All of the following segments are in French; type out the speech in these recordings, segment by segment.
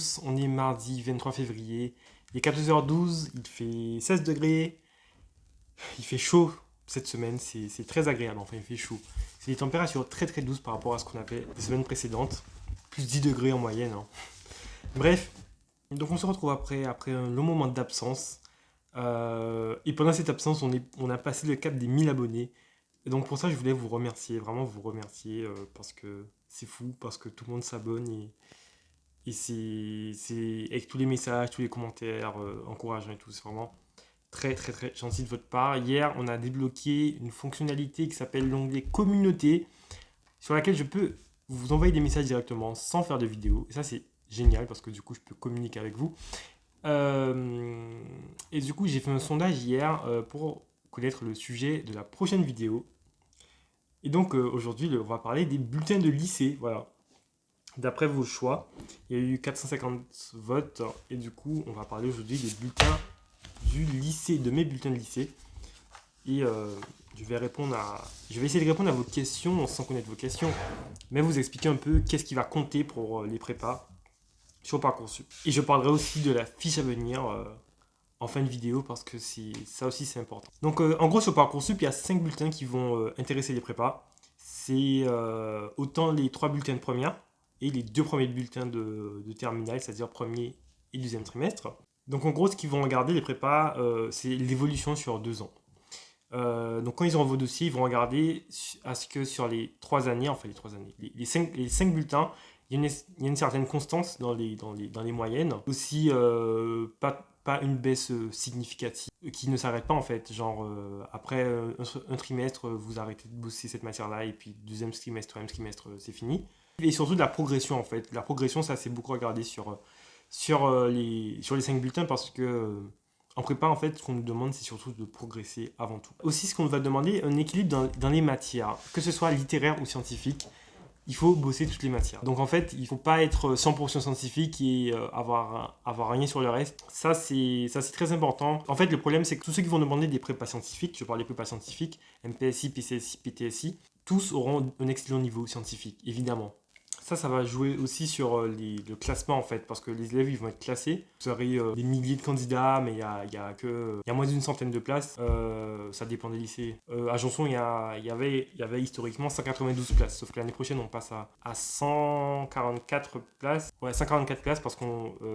tous, on est mardi 23 février, il est 14h12, il fait 16 degrés, il fait chaud cette semaine, c'est très agréable, enfin il fait chaud. C'est des températures très très douces par rapport à ce qu'on avait les semaines précédentes, plus 10 degrés en moyenne, hein. Bref, donc on se retrouve après un long moment d'absence, et pendant cette absence on a passé le cap des 1000 abonnés. Et donc pour ça je voulais vous remercier, vraiment vous remercier, parce que c'est fou, parce que tout le monde s'abonne et c'est avec tous les messages, tous les commentaires encourageants et tout, c'est vraiment très très très gentil de votre part. Hier, on a débloqué une fonctionnalité qui s'appelle l'onglet communauté, sur laquelle je peux vous envoyer des messages directement sans faire de vidéo. Et ça, c'est génial parce que du coup, je peux communiquer avec vous. Et du coup, j'ai fait un sondage hier pour connaître le sujet de la prochaine vidéo. Et donc, aujourd'hui, on va parler des bulletins de lycée. Voilà. D'après vos choix, il y a eu 450 votes. Et du coup, on va parler aujourd'hui des bulletins du lycée, de mes bulletins de lycée. Et je vais essayer de répondre à vos questions sans connaître vos questions, mais vous expliquer un peu qu'est-ce qui va compter pour les prépas sur Parcoursup. Et je parlerai aussi de la fiche à venir en fin de vidéo parce que ça aussi c'est important. Donc en gros sur Parcoursup, il y a 5 bulletins qui vont intéresser les prépas. C'est autant les 3 bulletins de première et les 2 premiers bulletins de terminale, c'est-à-dire premier et deuxième trimestre. Donc en gros, ce qu'ils vont regarder, les prépas, c'est l'évolution sur 2 ans. Donc quand ils auront vos dossiers, ils vont regarder à ce que sur les 3 années, enfin les 3 années, les 5 bulletins, il y a une certaine constance dans les moyennes. Aussi, pas une baisse significative qui ne s'arrête pas en fait. Genre, après un trimestre, vous arrêtez de bosser cette matière-là et puis deuxième trimestre, troisième trimestre, c'est fini. Et surtout de la progression en fait. La progression, ça c'est beaucoup regardé sur les 5 bulletins parce que en prépa, en fait, ce qu'on nous demande, c'est surtout de progresser avant tout. Aussi, ce qu'on va demander, un équilibre dans les matières, que ce soit littéraire ou scientifique. Il faut bosser toutes les matières. Donc en fait, il ne faut pas être 100% scientifique et avoir rien sur le reste. Ça, c'est très important. En fait, le problème, c'est que tous ceux qui vont demander des prépas scientifiques, je parle des prépas scientifiques, MPSI, PCSI, PTSI, tous auront un excellent niveau scientifique, évidemment. Ça va jouer aussi sur le classement en fait, parce que les élèves ils vont être classés. Vous aurez des milliers de candidats, mais il y a moins d'une centaine de places. Ça dépend des lycées. À Janson, il y avait historiquement 192 places, sauf que l'année prochaine on passe à 144 places. Ouais, 144 places parce qu'il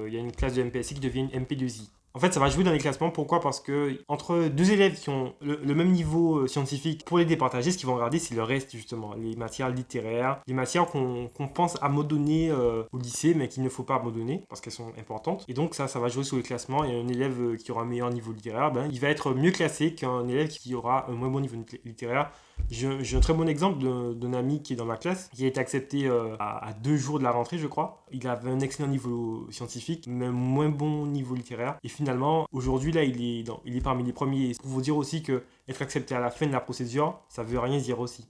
y a une classe de MPSI qui devient une MP2I. En fait, ça va jouer dans les classements. Pourquoi? Parce que entre deux élèves qui ont le même niveau scientifique, pour les départager, ce qu'ils vont regarder, c'est le reste, justement. Les matières littéraires, les matières qu'on pense abandonner au lycée, mais qu'il ne faut pas abandonner, parce qu'elles sont importantes. Et donc, ça va jouer sur les classements. Et un élève qui aura un meilleur niveau littéraire, ben, il va être mieux classé qu'un élève qui aura un moins bon niveau littéraire. J'ai un très bon exemple d'un ami qui est dans ma classe, qui a été accepté à 2 jours de la rentrée, je crois. Il avait un excellent niveau scientifique, mais un moins bon niveau littéraire. Et finalement, aujourd'hui, là, il est parmi les premiers. Pour vous dire aussi que être accepté à la fin de la procédure, ça veut rien dire aussi.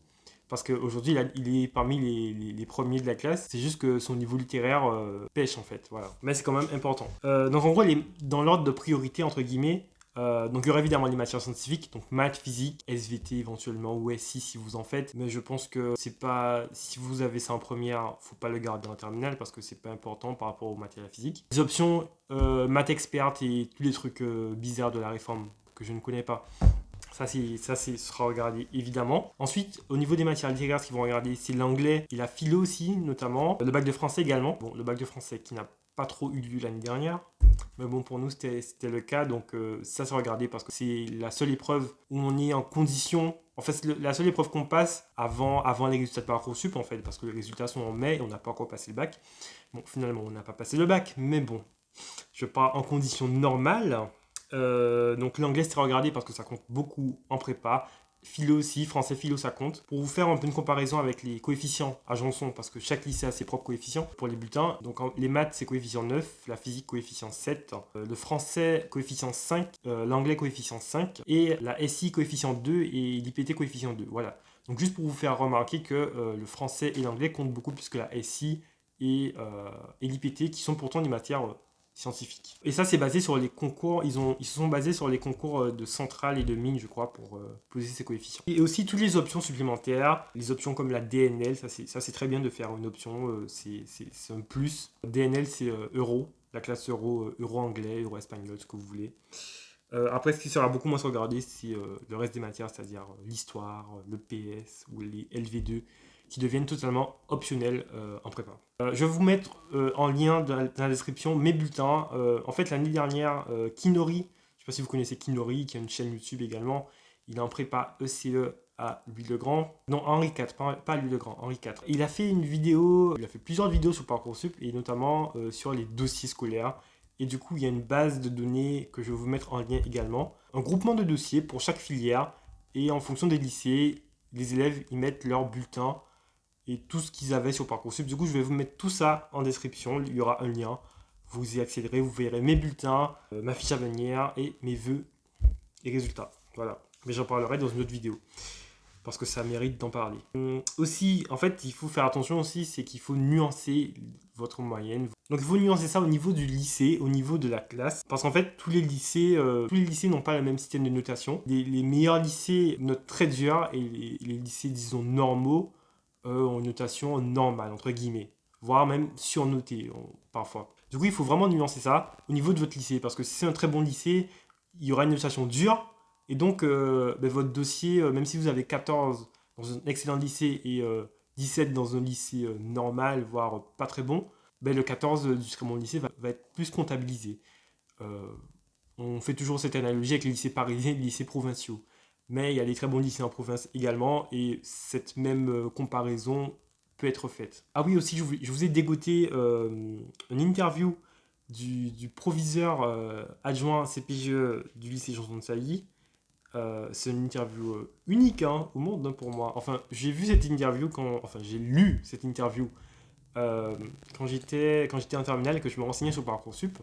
Parce qu'aujourd'hui, il est parmi les premiers de la classe. C'est juste que son niveau littéraire pêche, en fait. Voilà. Mais c'est quand même important. Donc, en gros, dans l'ordre de priorité, entre guillemets, donc il y aura évidemment les matières scientifiques, donc maths, physique, SVT éventuellement ou SI si vous en faites, mais je pense que c'est pas, si vous avez ça en première, faut pas le garder en terminale parce que c'est pas important par rapport aux matières physiques. Les options maths experte et tous les trucs bizarres de la réforme que je ne connais pas. Ça sera regardé évidemment. Ensuite, au niveau des matières littéraires, ce qu'ils vont regarder, c'est l'anglais et la philo aussi, notamment. Le bac de français également. Bon, le bac de français qui n'a pas trop eu lieu l'année dernière. Mais bon, pour nous, c'était le cas. Donc, ça, c'est regardé parce que c'est la seule épreuve où on est en condition. En fait, c'est la seule épreuve qu'on passe avant les résultats de Parcoursup, en fait, parce que les résultats sont en mai et on n'a pas encore passé le bac. Bon, finalement, on n'a pas passé le bac, mais bon, je pars en condition normale. Donc l'anglais c'est regardé parce que ça compte beaucoup en prépa. Philo aussi, français philo ça compte. Pour vous faire un peu une comparaison avec les coefficients à Janson, parce que chaque lycée a ses propres coefficients pour les bulletins. Donc les maths c'est coefficient 9, la physique coefficient 7, le français coefficient 5, l'anglais coefficient 5 et la SI coefficient 2 et l'IPT coefficient 2. Voilà. Donc juste pour vous faire remarquer que le français et l'anglais comptent beaucoup plus que la SI et l'IPT qui sont pourtant des matières scientifique. Et ça, c'est basé sur les concours, ils se sont basés sur les concours de centrale et de mine, je crois, pour poser ces coefficients. Et aussi toutes les options supplémentaires, les options comme la DNL, ça c'est très bien de faire une option, c'est un plus. DNL, c'est euro, la classe euro, euro anglais, euro espagnol, ce que vous voulez. Après, ce qui sera beaucoup moins regardé, c'est le reste des matières, c'est-à-dire l'histoire, le PS ou les LV2, qui deviennent totalement optionnels en prépa. Je vais vous mettre en lien dans la description mes bulletins. En fait, l'année dernière, Kinori, je ne sais pas si vous connaissez Kinori, qui a une chaîne YouTube également, il est en prépa ECE à Louis-le-Grand. Non, Henri IV, pas Louis-le-Grand, Henri IV. Il a fait une vidéo, il a fait plusieurs vidéos sur Parcoursup, et notamment sur les dossiers scolaires. Et du coup, il y a une base de données que je vais vous mettre en lien également. Un groupement de dossiers pour chaque filière. Et en fonction des lycées, les élèves y mettent leur bulletin et tout ce qu'ils avaient sur Parcoursup. Du coup, je vais vous mettre tout ça en description. Il y aura un lien. Vous y accéderez, vous verrez mes bulletins, ma fiche à venir et mes vœux et résultats. Voilà. Mais j'en parlerai dans une autre vidéo, parce que ça mérite d'en parler. Aussi, en fait, il faut faire attention aussi, c'est qu'il faut nuancer votre moyenne. Donc il faut nuancer ça au niveau du lycée, au niveau de la classe, parce qu'en fait, tous les lycées n'ont pas le même système de notation. Les meilleurs lycées notent très dur, et les lycées, disons, normaux, ont une notation normale, entre guillemets, voire même surnotée, parfois. Du coup, il faut vraiment nuancer ça au niveau de votre lycée, parce que si c'est un très bon lycée, il y aura une notation dure. Et donc, votre dossier, même si vous avez 14 dans un excellent lycée et 17 dans un lycée normal, voire pas très bon, le 14 du très bon lycée va être plus comptabilisé. On fait toujours cette analogie avec les lycées parisiens et les lycées provinciaux. Mais il y a des très bons lycées en province également, et cette même comparaison peut être faite. Ah oui, aussi, je vous ai dégoté une interview du proviseur adjoint CPGE du lycée Janson de Sailly. C'est une interview unique au monde pour moi. Enfin, j'ai vu cette interview j'ai lu cette interview quand j'étais en terminale et que je me renseignais sur Parcoursup.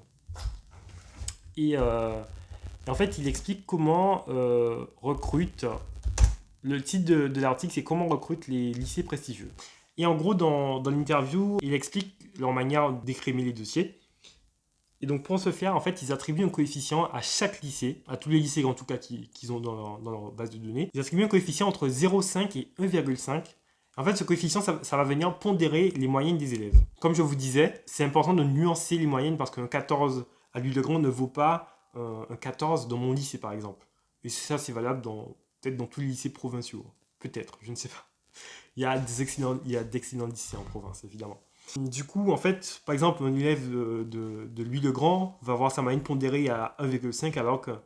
Et en fait, il explique comment recrute. Le titre de l'article, c'est comment recrute les lycées prestigieux. Et en gros, dans l'interview, il explique leur manière d'écrémer les dossiers. Et donc pour ce faire, en fait, ils attribuent un coefficient à chaque lycée, à tous les lycées en tout cas qu'ils ont dans leur base de données. Ils attribuent un coefficient entre 0,5 et 1,5. En fait, ce coefficient, ça va venir pondérer les moyennes des élèves. Comme je vous disais, c'est important de nuancer les moyennes, parce qu'un 14 à Louis-le-Grand ne vaut pas un 14 dans mon lycée, par exemple. Et ça, c'est valable peut-être dans tous les lycées provinciaux. Peut-être, je ne sais pas. Il y a d'excellents lycées en province, évidemment. Du coup, en fait, par exemple, un élève de Louis-le-Grand va avoir sa moyenne pondérée à 1,5, alors qu'un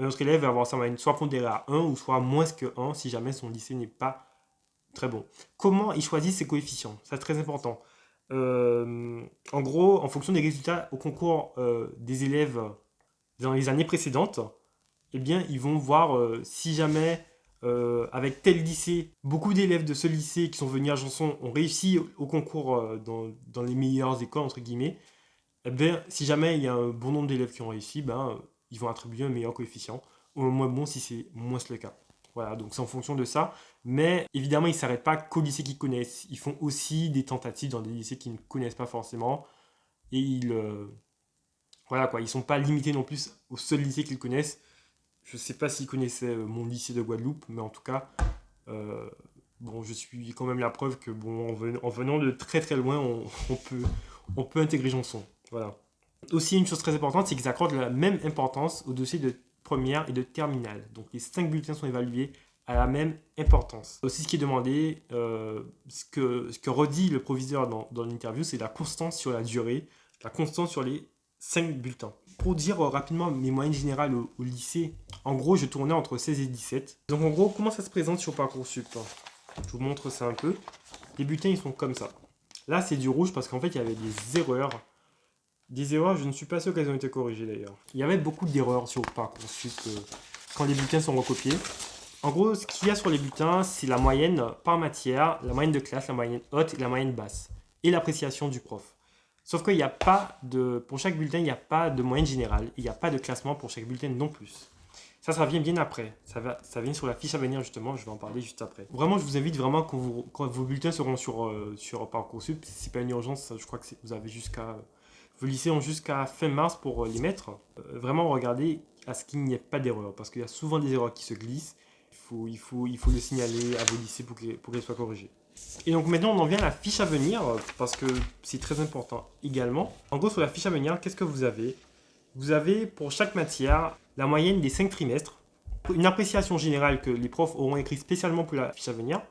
autre élève va avoir sa moyenne soit pondérée à 1 ou soit moins que 1 si jamais son lycée n'est pas très bon. Comment ils choisissent ces coefficients? C'est très important. En gros, en fonction des résultats au concours des élèves dans les années précédentes, eh bien, ils vont voir si jamais avec tel lycée, beaucoup d'élèves de ce lycée qui sont venus à Janson ont réussi au concours dans les meilleures écoles, entre guillemets. Eh bien, si jamais il y a un bon nombre d'élèves qui ont réussi, ils vont attribuer un meilleur coefficient, ou un moins bon si c'est moins le cas. Voilà, donc c'est en fonction de ça. Mais évidemment, ils ne s'arrêtent pas qu'aux lycées qu'ils connaissent. Ils font aussi des tentatives dans des lycées qu'ils ne connaissent pas forcément. Et voilà quoi, ils ne sont pas limités non plus au seul lycée qu'ils connaissent. Je ne sais pas s'ils connaissaient mon lycée de Guadeloupe, mais en tout cas, je suis quand même la preuve que en venant de très très loin, on peut intégrer Janson. Voilà. Aussi, une chose très importante, c'est qu'ils accordent la même importance aux dossiers de première et de terminale. Donc les 5 bulletins sont évalués à la même importance. Aussi, ce qui est demandé, ce que redit le proviseur dans l'interview, c'est la constance sur la durée, la constance sur les 5 bulletins. Pour dire rapidement mes moyennes générales au lycée, en gros, je tournais entre 16 et 17. Donc en gros, comment ça se présente sur Parcoursup? Je vous montre ça un peu. Les bulletins, ils sont comme ça. Là, c'est du rouge parce qu'en fait, il y avait des erreurs. Des erreurs, je ne suis pas sûr qu'elles ont été corrigées d'ailleurs. Il y avait beaucoup d'erreurs sur Parcoursup quand les bulletins sont recopiés. En gros, ce qu'il y a sur les bulletins, c'est la moyenne par matière, la moyenne de classe, la moyenne haute et la moyenne basse. Et l'appréciation du prof. Sauf qu'il n'y a pas pour chaque bulletin, il n'y a pas de moyenne générale. Il n'y a pas de classement pour chaque bulletin non plus. Ça vient bien après. Ça vient sur la fiche à venir justement, je vais en parler juste après. Vraiment, je vous invite vraiment quand vos bulletins seront sur Parcoursup, si ce n'est pas une urgence, je crois que vous avez jusqu'à vos lycées ont jusqu'à fin mars pour les mettre. Vraiment, regardez à ce qu'il n'y ait pas d'erreur, parce qu'il y a souvent des erreurs qui se glissent. Il faut le signaler à vos lycées pour qu'elles soient corrigées. Et donc maintenant, on en vient à la fiche à venir, parce que c'est très important également. En gros, sur la fiche à venir, qu'est-ce que vous avez? Vous avez pour chaque matière la moyenne des 5 trimestres, une appréciation générale que les profs auront écrit spécialement pour la fiche à venir,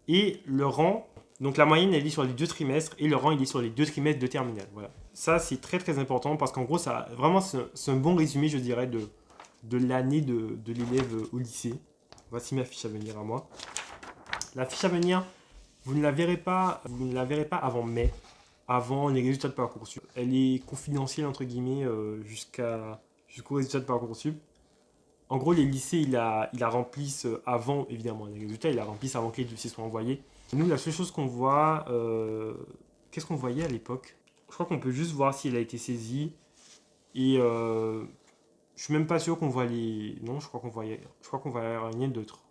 et le rang. Donc la moyenne, elle est sur les 2 trimestres et le rang, il est sur les 2 trimestres de terminale. Voilà. Ça, c'est très très important parce qu'en gros, ça, vraiment, c'est un bon résumé, je dirais, de l'année de l'élève au lycée. Voici ma fiche à venir à moi. La fiche à venir, vous ne la verrez pas avant mai, avant les résultats de Parcoursup. Elle est confidentielle, entre guillemets, jusqu'aux résultats de Parcoursup. En gros, les lycées, ils la remplissent avant, évidemment, les résultats, ils la remplissent avant que les dossiers soient envoyés. Nous, la seule chose qu'on voit, qu'est-ce qu'on voyait à l'époque? Je crois qu'on peut juste voir si elle a été saisie. Et je suis même pas sûr qu'on voit les... Non, je crois qu'on voyait rien d'autre.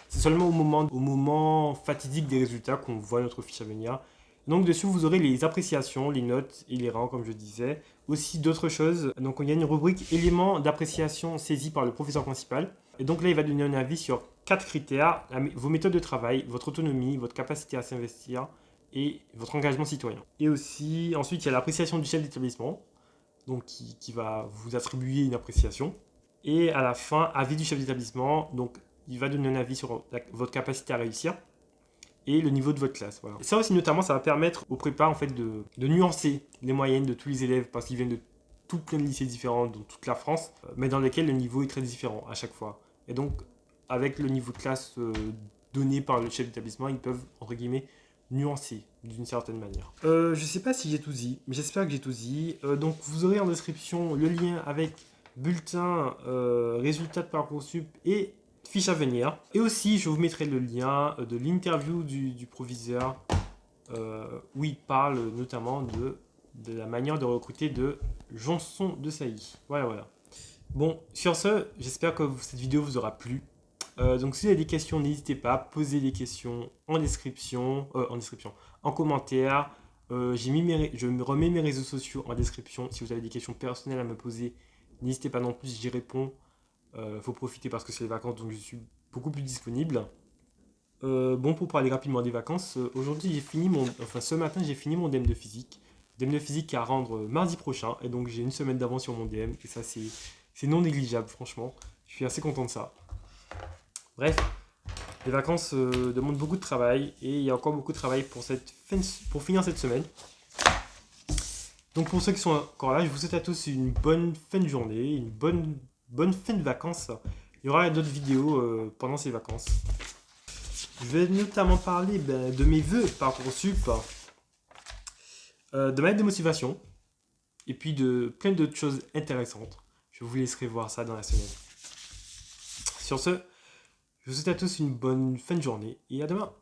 C'est seulement au moment fatidique des résultats qu'on voit notre fiche à venir. Donc dessus, vous aurez les appréciations, les notes et les rangs, comme je disais. Aussi d'autres choses. Donc il y a une rubrique éléments d'appréciation saisis par le professeur principal. Et donc là, il va donner un avis sur 4 critères. Vos méthodes de travail, votre autonomie, votre capacité à s'investir et votre engagement citoyen. Et aussi, ensuite, il y a l'appréciation du chef d'établissement, donc qui va vous attribuer une appréciation. Et à la fin, avis du chef d'établissement, donc il va donner un avis sur votre capacité à réussir et le niveau de votre classe. Voilà. Et ça aussi, notamment, ça va permettre aux prépas en fait, de nuancer les moyennes de tous les élèves parce qu'ils viennent de tout plein de lycées différents dans toute la France, mais dans lesquels le niveau est très différent à chaque fois. Et donc, avec le niveau de classe donné par le chef d'établissement, ils peuvent, entre guillemets, nuancer d'une certaine manière. Je sais pas si j'ai tout dit, mais j'espère que j'ai tout dit. Donc, vous aurez en description le lien avec bulletin, résultats de Parcoursup et fiche à venir. Et aussi, je vous mettrai le lien de l'interview du proviseur où il parle notamment de la manière de recruter de Janson de Sailly. Voilà. Bon, sur ce, j'espère que cette vidéo vous aura plu. Donc si vous avez des questions, n'hésitez pas à poser des questions en description, en commentaire. Je me remets mes réseaux sociaux en description. Si vous avez des questions personnelles à me poser, n'hésitez pas non plus, j'y réponds. Faut profiter parce que c'est les vacances, donc je suis beaucoup plus disponible. Bon, pour parler rapidement des vacances, aujourd'hui ce matin j'ai fini mon DM de physique. DM de physique à rendre mardi prochain, et donc j'ai une semaine d'avance sur mon DM, et ça c'est non négligeable, franchement. Je suis assez content de ça. Bref, les vacances demandent beaucoup de travail, et il y a encore beaucoup de travail pour finir cette semaine. Donc pour ceux qui sont encore là, je vous souhaite à tous une bonne fin de journée, une bonne fin de vacances. Il y aura d'autres vidéos pendant ces vacances. Je vais notamment parler de mes vœux Parcoursup, de ma lettre de motivation, et puis de plein d'autres choses intéressantes. Je vous laisserai voir ça dans la semaine. Sur ce, je vous souhaite à tous une bonne fin de journée, et à demain.